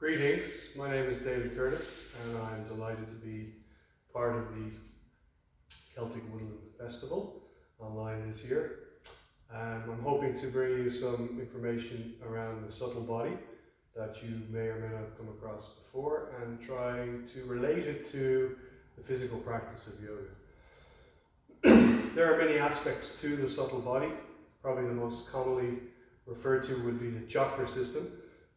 Greetings, my name is David Curtis and I'm delighted to be part of the Celtic Woodland Festival online this year. I'm hoping to bring you some information around the subtle body that you may or may not have come across before and trying to relate it to the physical practice of yoga. There are many aspects to the subtle body. Probably the most commonly referred to would be the chakra system,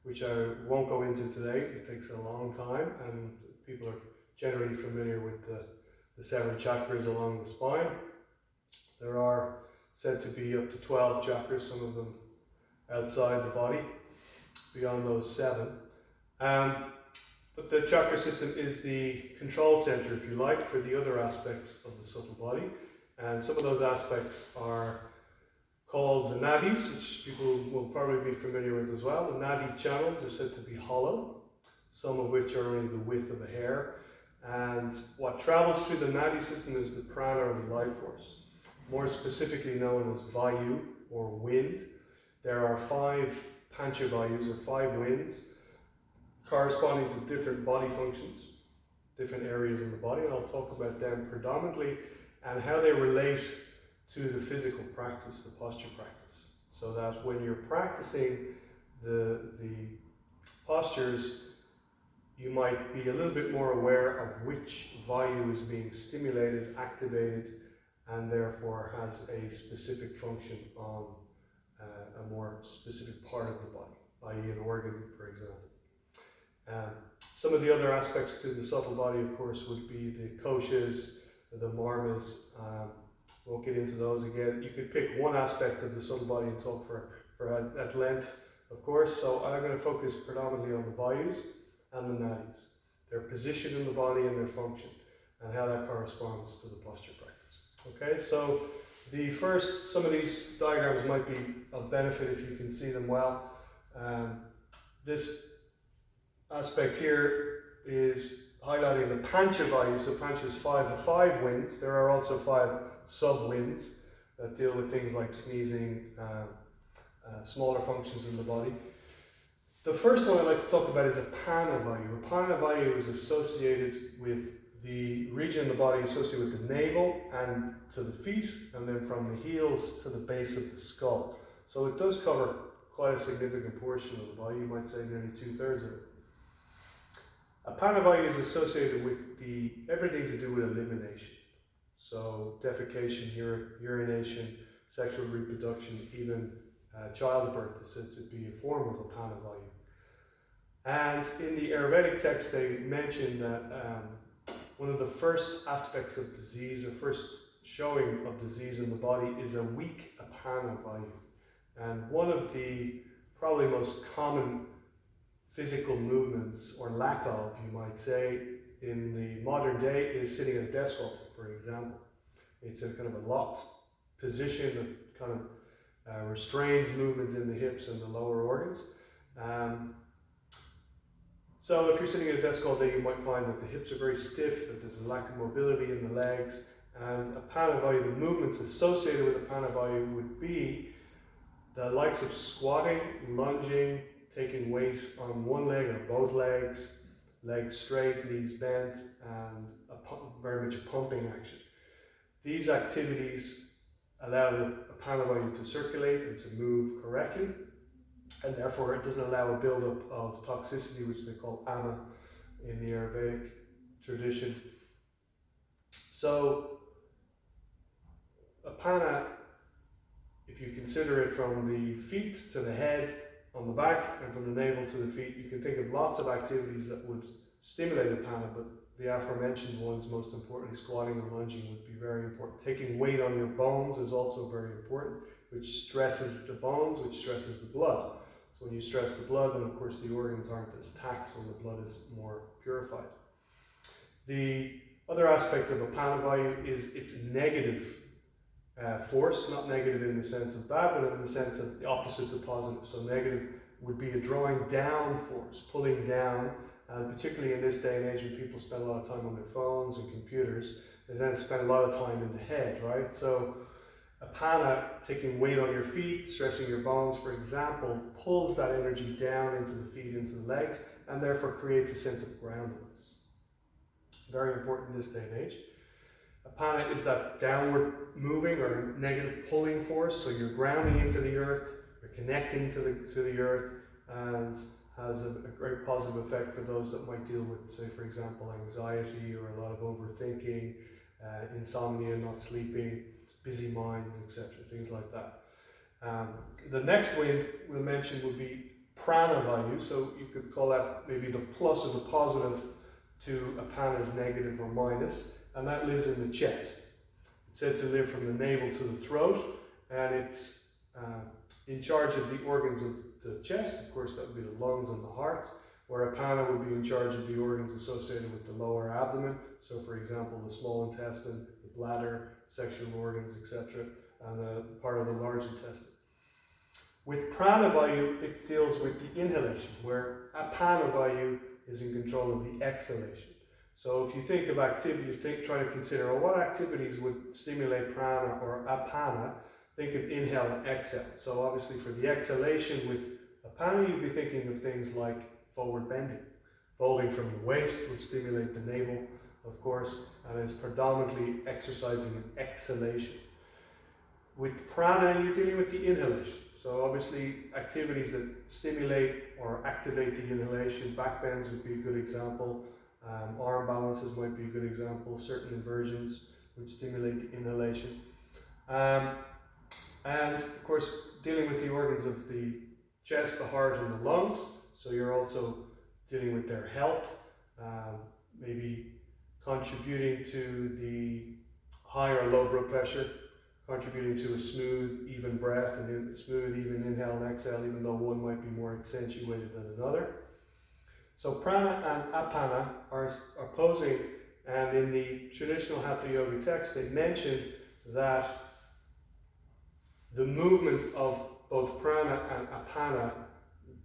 which I won't go into today. It takes a long time and people are generally familiar with the 7 chakras along the spine. There are said to be up to 12 chakras, some of them outside the body, beyond those 7. But the chakra system is the control center, if you like, for the other aspects of the subtle body. And some of those aspects are called the Nadis, which people will probably be familiar with as well. The Nadi channels are said to be hollow, some of which are only the width of a hair. And what travels through the Nadi system is the prana, or the life force, more specifically known as Vayu, or wind. There are 5 Panchavayus, or 5 winds, corresponding to different body functions, different areas in the body, and I'll talk about them predominantly and how they relate to the physical practice, the posture practice. So that when you're practicing the postures, you might be a little bit more aware of which Vayu is being stimulated, activated, and therefore has a specific function on a more specific part of the body, i.e. an organ, for example. Some of the other aspects to the subtle body, of course, would be the koshas, the marmas. Won't get into those again. You could pick one aspect of the subtle body and talk for at length, of course. So I'm going to focus predominantly on the Vayus and the Nadis, their position in the body and their function, and how that corresponds to the posture practice. Okay, so some of these diagrams might be of benefit if you can see them well. This aspect here is highlighting the Panchavayu. So Pancha is 5, the 5 winds. There are also 5 sub-winds that deal with things like sneezing, smaller functions in the body. The first one I'd like to talk about is a Panavayu. A Panavayu is associated with the region of the body associated with the navel and to the feet, and then from the heels to the base of the skull. So it does cover quite a significant portion of the body, you might say nearly 2/3 of it. A Panavayu is associated with everything to do with elimination. So defecation, urination, sexual reproduction, even childbirth is said to be a form of a Panavayu. And in the Ayurvedic text they mention that one of the first aspects of disease, or first showing of disease in the body, is a weak Panavayu. And one of the probably most common physical movements, or lack of, you might say, in the modern day is sitting at a desk, for example. It's a kind of a locked position that kind of restrains movements in the hips and the lower organs. So if you're sitting at a desk all day, you might find that the hips are very stiff, that there's a lack of mobility in the legs, and a Panavayu, the movements associated with a Panavayu would be the likes of squatting, lunging, taking weight on one leg or both legs, legs straight, knees bent, and very much a pumping action. These activities allow the Panavayu to circulate and to move correctly, and therefore it doesn't allow a buildup of toxicity, which they call ama in the Ayurvedic tradition. So a Pana, if you consider it from the feet to the head, on the back, and from the navel to the feet, you can think of lots of activities that would stimulate a Pana, but the aforementioned ones, most importantly squatting and lunging, would be very important. Taking weight on your bones is also very important, which stresses the bones, which stresses the blood. So when you stress the blood, then of course the organs aren't as taxed, so the blood is more purified. The other aspect of a Panavayu is its negative force, not negative in the sense of bad, but in the sense of the opposite to positive. So negative would be a drawing down force, pulling down, and particularly in this day and age when people spend a lot of time on their phones and computers, they then spend a lot of time in the head, right? So Apana, taking weight on your feet, stressing your bones, for example, pulls that energy down into the feet, into the legs, and therefore creates a sense of groundedness. Very important in this day and age. Apana is that downward moving or negative pulling force, so you're grounding into the earth, you're connecting to the earth, and has a great positive effect for those that might deal with, say, for example, anxiety or a lot of overthinking, insomnia, not sleeping, busy minds, etc., things like that. The next wind we'll mention would be prana vayu, so you could call that maybe the plus or the positive to apana's negative or minus, and that lives in the chest. It's said to live from the navel to the throat, and it's in charge of the organs of the chest. Of course, that would be the lungs and the heart, where apana would be in charge of the organs associated with the lower abdomen, so for example the small intestine, the bladder, sexual organs, etc., and part of the large intestine. With pranavayu, it deals with the inhalation, where apanavayu is in control of the exhalation. So if you think of activity, try to consider, what activities would stimulate prana or apana? Think of inhale and exhale. So obviously for the exhalation with apana, you'd be thinking of things like forward bending. Folding from the waist would stimulate the navel, of course, and is predominantly exercising an exhalation. With prana, you're dealing with the inhalation. So obviously activities that stimulate or activate the inhalation, back bends would be a good example, arm balances might be a good example, certain inversions would stimulate the inhalation. And of course, dealing with the organs of the chest, the heart, and the lungs, so you're also dealing with their health, maybe contributing to the high or low blood pressure, contributing to a smooth, even breath, and smooth, even inhale and exhale, even though one might be more accentuated than another. So prana and apana are opposing, and in the traditional Hatha Yoga text, they mention that the movement of both prana and apana,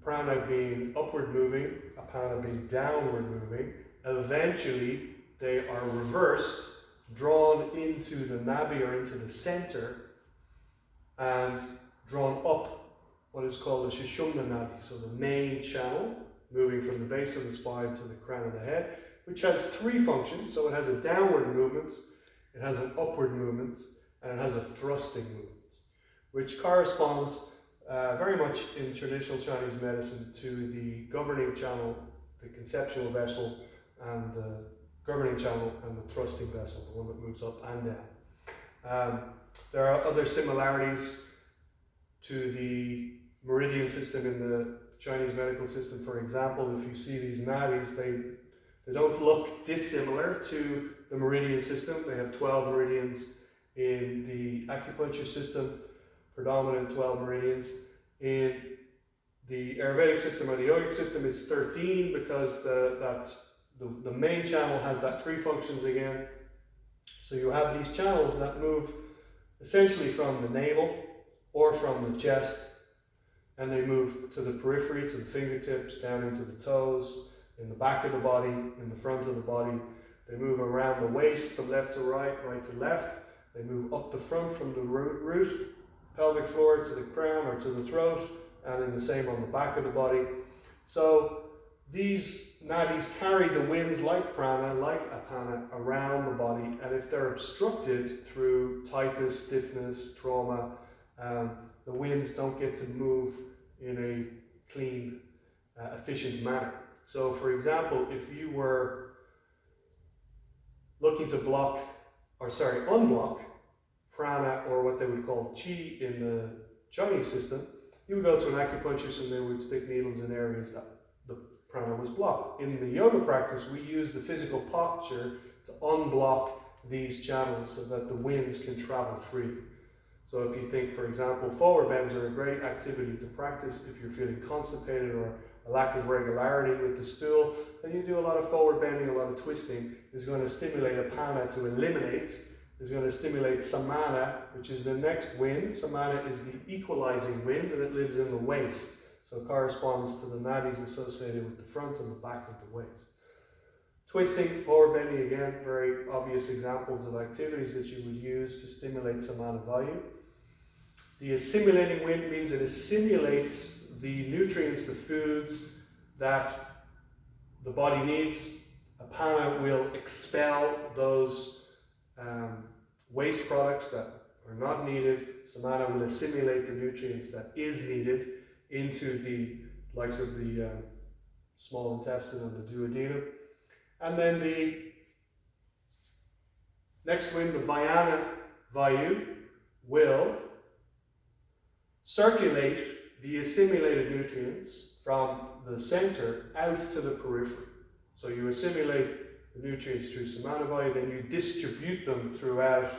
prana being upward moving, apana being downward moving, eventually they are reversed, drawn into the nabi or into the center, and drawn up what is called the Sushumna Nadi, so the main channel, moving from the base of the spine to the crown of the head, which has three functions. So it has a downward movement, it has an upward movement, and it has a thrusting movement, which corresponds very much in traditional Chinese medicine to the governing channel, the conceptual vessel, and the governing channel, and the thrusting vessel, the one that moves up and down. There are other similarities to the meridian system in the Chinese medical system. For example, if you see these nadis, they don't look dissimilar to the meridian system. They have 12 meridians in the acupuncture system, predominant 12 meridians. In the Ayurvedic system or the yogic system, it's 13 because the main channel has that three functions again. So you have these channels that move essentially from the navel or from the chest, and they move to the periphery, to the fingertips, down into the toes, in the back of the body, in the front of the body. They move around the waist from left to right, right to left. They move up the front from the root, pelvic floor to the crown or to the throat, and then the same on the back of the body. So these nadis carry the winds like prana, like apana, around the body, and if they're obstructed through tightness, stiffness, trauma, the winds don't get to move in a clean, efficient manner. So for example, if you were looking to unblock prana, or what they would call chi in the Chinese system, you would go to an acupuncturist and they would stick needles in areas that the prana was blocked. In the yoga practice, we use the physical posture to unblock these channels so that the winds can travel freely. So if you think, for example, forward bends are a great activity to practice if you're feeling constipated or a lack of regularity with the stool, then you do a lot of forward bending, a lot of twisting is going to stimulate apana to eliminate, is going to stimulate samana, which is the next wind. Samana is the equalizing wind, and it lives in the waist. So it corresponds to the nadis associated with the front and the back of the waist. Twisting, forward bending, again, very obvious examples of activities that you would use to stimulate samana vayu. The assimilating wind means it assimilates the nutrients, the foods that the body needs. Apana will expel those waste products that are not needed. Samana will assimilate the nutrients that is needed into the likes of the small intestine and the duodenum. And then the next wind, the Vayana Vayu, will circulate the assimilated nutrients from the center out to the periphery. So you assimilate the nutrients through Samana Vayu, then you distribute them throughout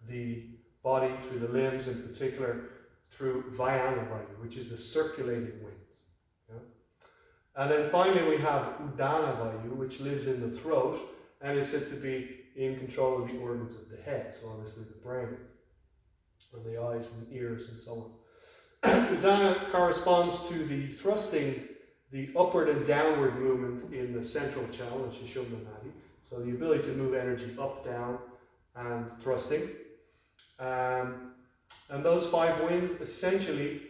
the body, through the limbs in particular, through Vayana Vayu, which is the circulating wind. Yeah? And then finally we have Udana Vayu, which lives in the throat and is said to be in control of the organs of the head, so obviously the brain, and the eyes and ears and so on. Udana corresponds to the thrusting, the upward and downward movement in the central channel in Sushumna Nadi, so the ability to move energy up, down, and thrusting. And those 5 winds essentially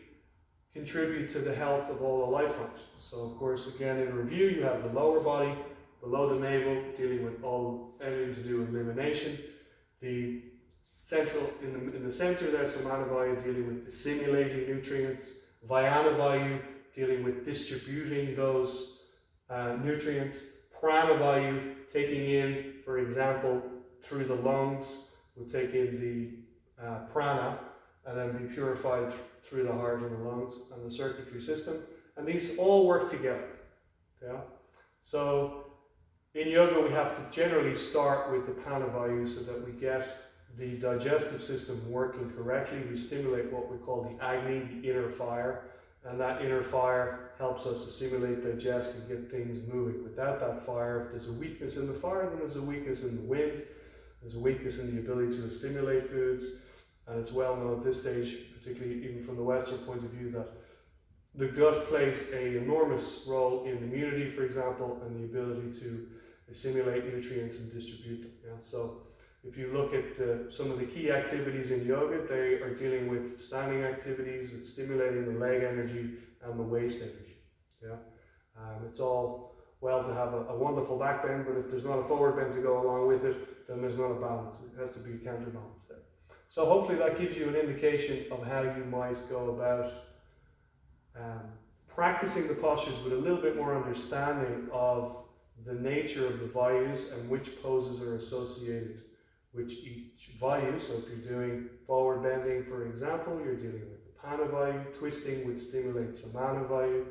contribute to the health of all the life functions. So of course, again in review, you have the lower body, below the navel, dealing with anything to do with elimination. The central, in the center there's Samana Vayu dealing with assimilating nutrients. Vayana Vayu dealing with distributing those nutrients. Prana Vayu taking in, for example, through the lungs, will take in the prana and then be purified through the heart and the lungs and the circulatory system. And these all work together. Yeah? So in yoga, we have to generally start with the Panavayu so that we get the digestive system working correctly. We stimulate what we call the Agni, the inner fire, and that inner fire helps us assimilate, digest, and get things moving. Without that fire, if there's a weakness in the fire, then there's a weakness in the wind, there's a weakness in the ability to assimilate foods, and it's well known at this stage, particularly even from the Western point of view, that the gut plays an enormous role in immunity, for example, and the ability to assimilate nutrients and distribute them. Yeah? So if you look at some of the key activities in yoga, they are dealing with standing activities, with stimulating the leg energy and the waist energy. Yeah? It's all well to have a wonderful back bend, but if there's not a forward bend to go along with it, then there's not a balance. It has to be a counterbalance there. So hopefully that gives you an indication of how you might go about practicing the postures with a little bit more understanding of the nature of the Vayus and which poses are associated with each Vayu. So if you're doing forward bending, for example, you're dealing with the Pana Vayu, twisting would stimulate Samana Vayu,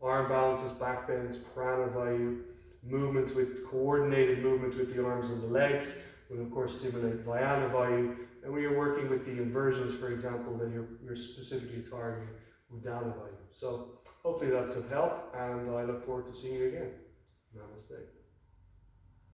arm balances, back bends, Prana Vayu, movement with coordinated movement with the arms and the legs will of course stimulate Vayana Vayu, and when you're working with the inversions, for example, then you're specifically targeting Udana Vayu. So hopefully that's of help, and I look forward to seeing you again. Namaste.